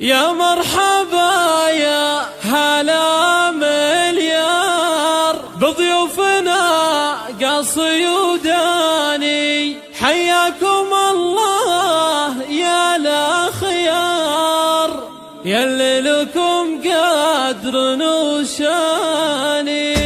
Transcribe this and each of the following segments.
يا مرحبا يا هلا مليار بضيوفنا قاصي وداني، حياكم الله يا الأخيار يلي لكم قدر وشاني.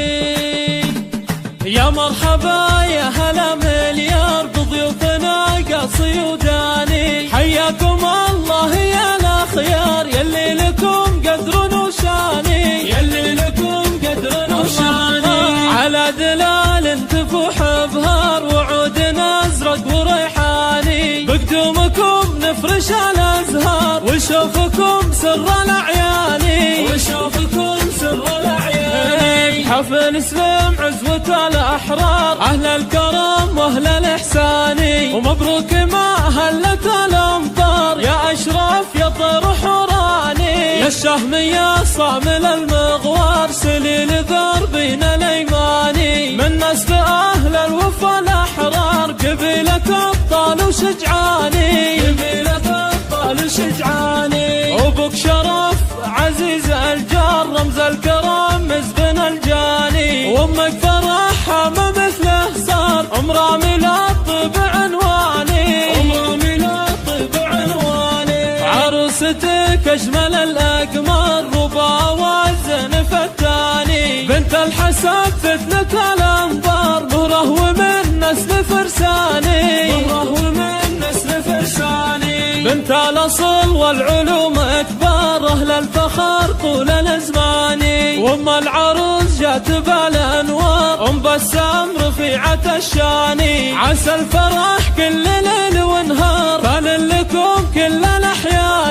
يا مرحبا يا هلا مليار بضيوفنا قاصي وداني، حياكم الله يا الأخيار يلي لكم قدر وشاني، يلي لكم قدر وشاني. على دلال تفوح بهار وعودنا ازرق وريحاني، بقدومكم نفرش الازهار ونشوفكم سر الاعياني، ونشوفكم سر الاعياني. حفل اسلم عزوة الاحرار اهل الكرم واهل الاحساني، ومبروك ما هلت الامطار يا اشرف يا طير حوراني. يا الشهم يا صامل المغوار سليل دربنا الايماني، من نسل اهل الوفا الاحرار قبيلة ابطال وشجعاني، قبيلة ابطال وشجعاني. وبك شرف عزيز الجار رمز الكرم مزبن الجاني، وامك فرحها ما مثله صار عمره ميلاد طيب عنواني، عمره ميلاد طيب عنواني. عروستك اجمل الاقمار ربا والزنف الثاني، بنت الحسب فتنة الانظار نوره ومن نسل فرساني، نوره ومن نسل فرساني. بنت الاصل والعلوم اكبر اهل الفخر طول الازمان، وام العروس جات بالانوار ام بسام رفيعة الشاني. عسى الفرح كل ليل ونهار فان لكم كل الاحيان،